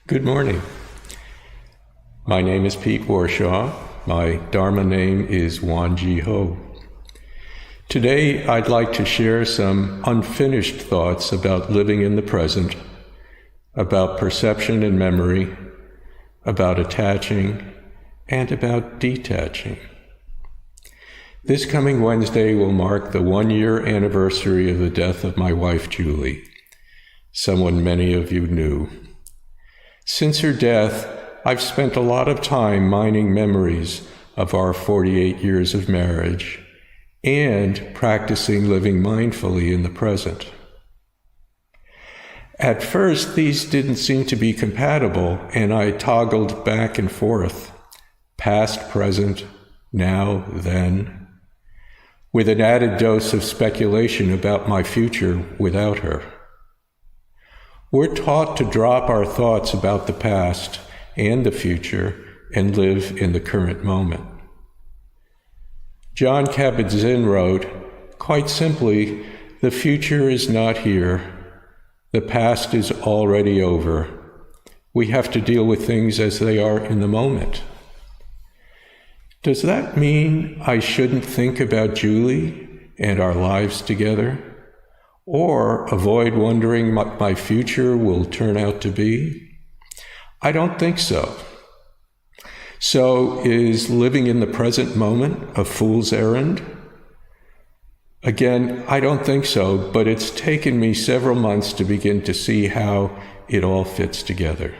Good morning. My name is Pete Warshaw. My Dharma name is Wan Ji Ho. Today, I'd like to share some unfinished thoughts about living in the present, about perception and memory, about attaching, and about detaching. This coming Wednesday will mark the 1-year anniversary of the death of my wife, Julie, someone many of you knew. Since her death, I've spent a lot of time mining memories of our 48 years of marriage and practicing living mindfully in the present. At first, these didn't seem to be compatible, and I toggled back and forth, past, present, now, then, with an added dose of speculation about my future without her. We're taught to drop our thoughts about the past and the future and live in the current moment. Jon Kabat-Zinn wrote, quite simply, the future is not here. The past is already over. We have to deal with things as they are in the moment. Does that mean I shouldn't think about Julie and our lives together? Or avoid wondering what my future will turn out to be? I don't think so. So is living in the present moment a fool's errand? Again, I don't think so, but it's taken me several months to begin to see how it all fits together.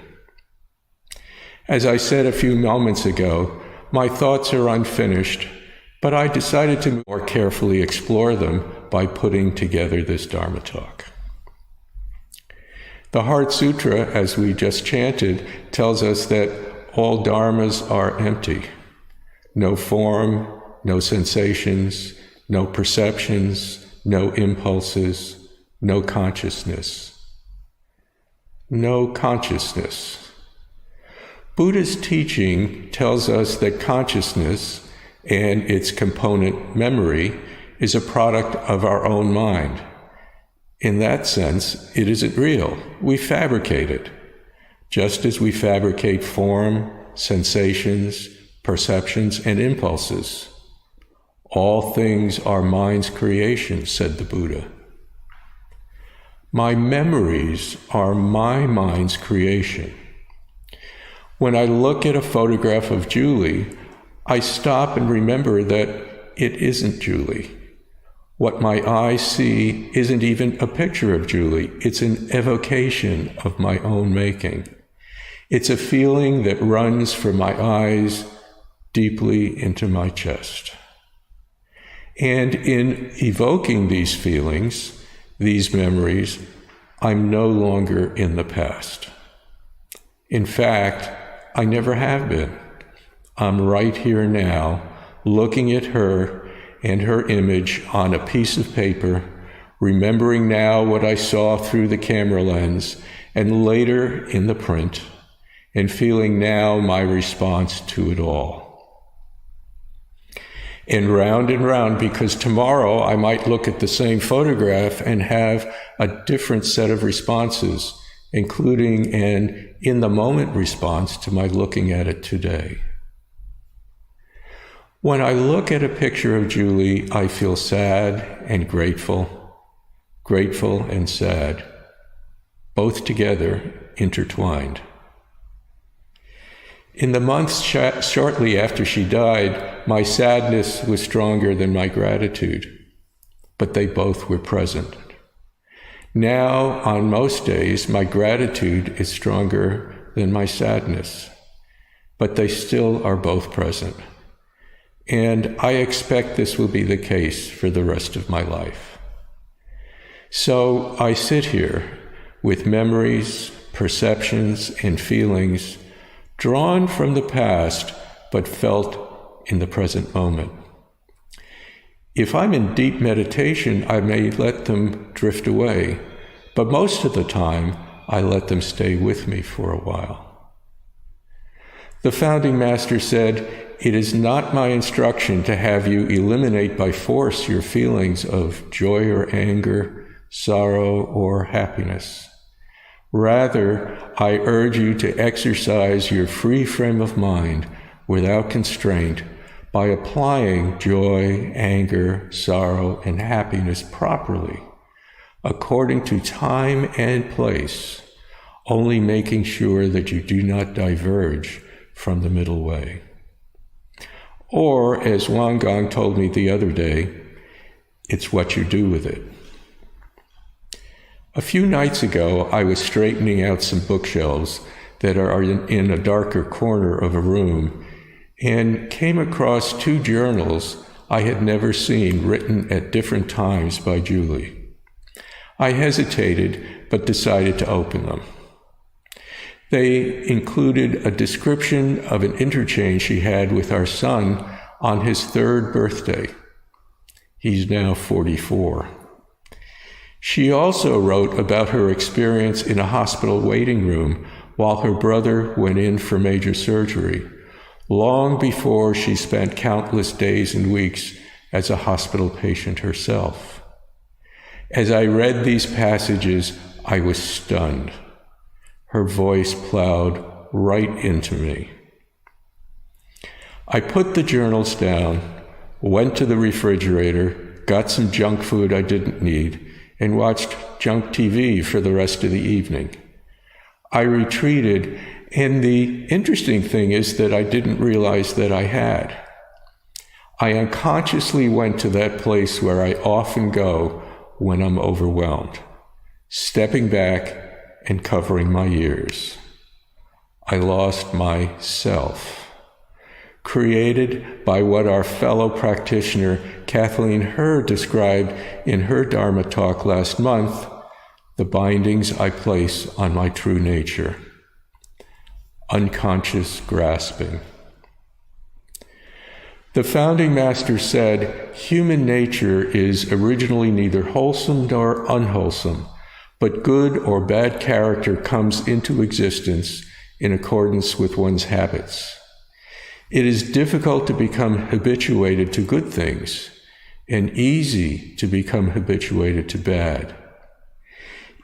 As I said a few moments ago, my thoughts are unfinished, but I decided to more carefully explore them by putting together this Dharma talk. The Heart Sutra, as we just chanted, tells us that all dharmas are empty. No form, no sensations, no perceptions, no impulses, no consciousness. No consciousness. Buddha's teaching tells us that consciousness and its component memory is a product of our own mind. In that sense, it isn't real. We fabricate it, just as we fabricate form, sensations, perceptions, and impulses. All things are mind's creation, said the Buddha. My memories are my mind's creation. When I look at a photograph of Julie, I stop and remember that it isn't Julie. What my eyes see isn't even a picture of Julie. It's an evocation of my own making. It's a feeling that runs from my eyes deeply into my chest. And in evoking these feelings, these memories, I'm no longer in the past. In fact, I never have been. I'm right here now, looking at her and her image on a piece of paper, remembering now what I saw through the camera lens and later in the print, and feeling now my response to it all. And round, because tomorrow I might look at the same photograph and have a different set of responses, including an in-the-moment response to my looking at it today. When I look at a picture of Julie, I feel sad and grateful and sad, both together, intertwined. In the months shortly after she died, my sadness was stronger than my gratitude, but they both were present. Now, on most days, my gratitude is stronger than my sadness, but they still are both present. And I expect this will be the case for the rest of my life. So I sit here with memories, perceptions, and feelings drawn from the past, but felt in the present moment. If I'm in deep meditation, I may let them drift away, but most of the time, I let them stay with me for a while. The founding master said, "It is not my instruction to have you eliminate by force your feelings of joy or anger, sorrow or happiness. Rather, I urge you to exercise your free frame of mind without constraint by applying joy, anger, sorrow, and happiness properly, according to time and place, only making sure that you do not diverge from the middle way. Or, as Wang Gong told me the other day, it's what you do with it. A few nights ago, I was straightening out some bookshelves that are in a darker corner of a room and came across two journals I had never seen written at different times by Julie. I hesitated, but decided to open them. They included a description of an interchange she had with our son on his 3rd birthday. He's now 44. She also wrote about her experience in a hospital waiting room while her brother went in for major surgery, long before she spent countless days and weeks as a hospital patient herself. As I read these passages, I was stunned. Her voice plowed right into me. I put the journals down, went to the refrigerator, got some junk food I didn't need, and watched junk TV for the rest of the evening. I retreated, and the interesting thing is that I didn't realize that I had. I unconsciously went to that place where I often go when I'm overwhelmed, stepping back and covering my ears. I lost myself, created by what our fellow practitioner Kathleen Herr described in her Dharma talk last month, the bindings I place on my true nature. Unconscious grasping. The founding master said, human nature is originally neither wholesome nor unwholesome, but good or bad character comes into existence in accordance with one's habits. It is difficult to become habituated to good things, and easy to become habituated to bad.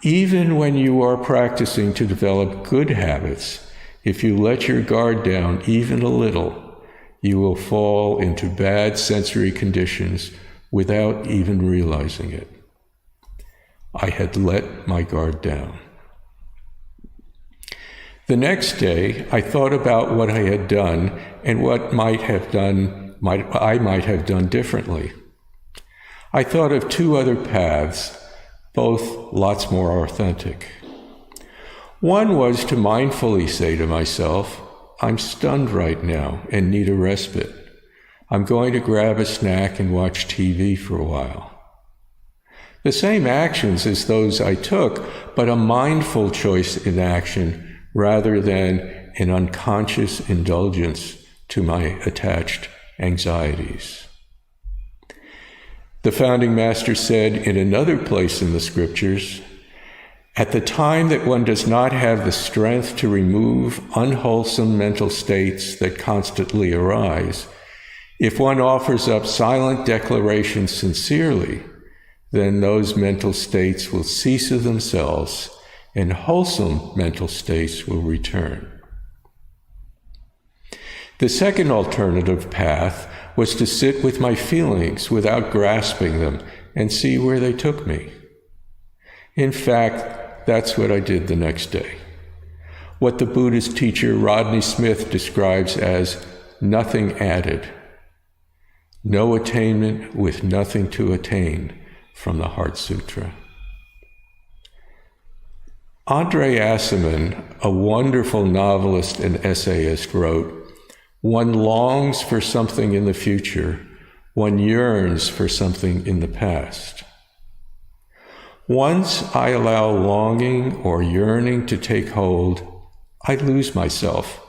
Even when you are practicing to develop good habits, if you let your guard down even a little, you will fall into bad sensory conditions without even realizing it. I had let my guard down. The next day, I thought about what I had done and what I might have done differently. I thought of 2 other paths, both lots more authentic. One was to mindfully say to myself, I'm stunned right now and need a respite. I'm going to grab a snack and watch TV for a while. The same actions as those I took, but a mindful choice in action rather than an unconscious indulgence to my attached anxieties. The founding master said in another place in the scriptures, at the time that one does not have the strength to remove unwholesome mental states that constantly arise, if one offers up silent declarations sincerely, then those mental states will cease of themselves and wholesome mental states will return. The second alternative path was to sit with my feelings without grasping them and see where they took me. In fact, that's what I did the next day. What the Buddhist teacher Rodney Smith describes as nothing added. No attainment with nothing to attain from the Heart Sutra. Andre Aciman, a wonderful novelist and essayist, wrote, one longs for something in the future, one yearns for something in the past. Once I allow longing or yearning to take hold, I lose myself.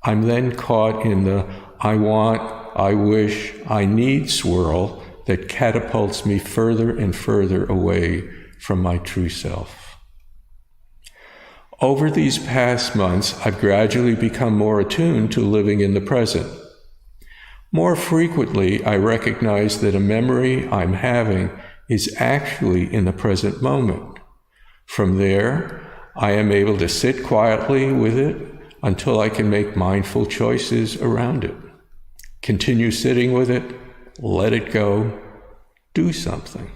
I'm then caught in the I want, I wish, I need swirl that catapults me further and further away from my true self. Over these past months, I've gradually become more attuned to living in the present. More frequently, I recognize that a memory I'm having is actually in the present moment. From there, I am able to sit quietly with it until I can make mindful choices around it. Continue sitting with it, let it go, do something.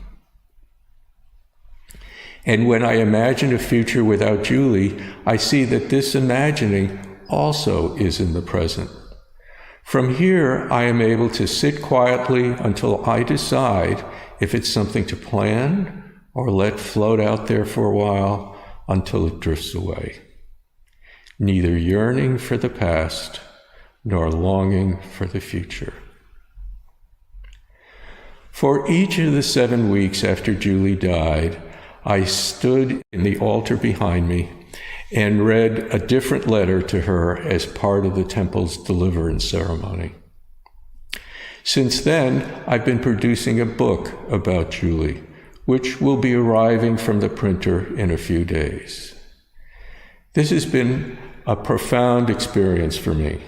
And when I imagine a future without Julie, I see that this imagining also is in the present. From here, I am able to sit quietly until I decide if it's something to plan or let float out there for a while until it drifts away. Neither yearning for the past nor longing for the future. For each of the 7 weeks after Julie died, I stood in the altar behind me and read a different letter to her as part of the temple's deliverance ceremony. Since then, I've been producing a book about Julie, which will be arriving from the printer in a few days. This has been a profound experience for me.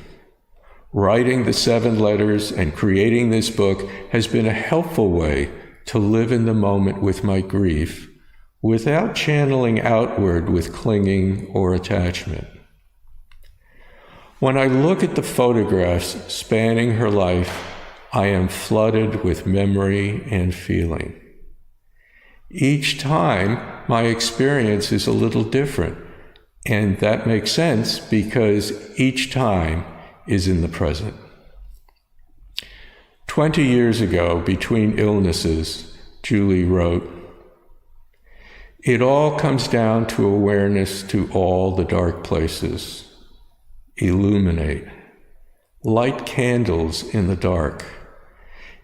Writing the 7 letters and creating this book has been a helpful way to live in the moment with my grief without channeling outward with clinging or attachment. When I look at the photographs spanning her life, I am flooded with memory and feeling. Each time, my experience is a little different, and that makes sense because each time is in the present. 20 years ago, between illnesses, Julie wrote, "It all comes down to awareness to all the dark places. Illuminate. Light candles in the dark.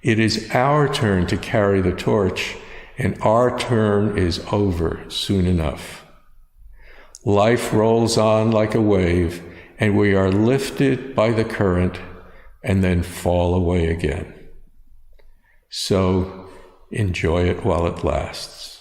It is our turn to carry the torch, and our turn is over soon enough. Life rolls on like a wave, and we are lifted by the current and then fall away again. So enjoy it while it lasts."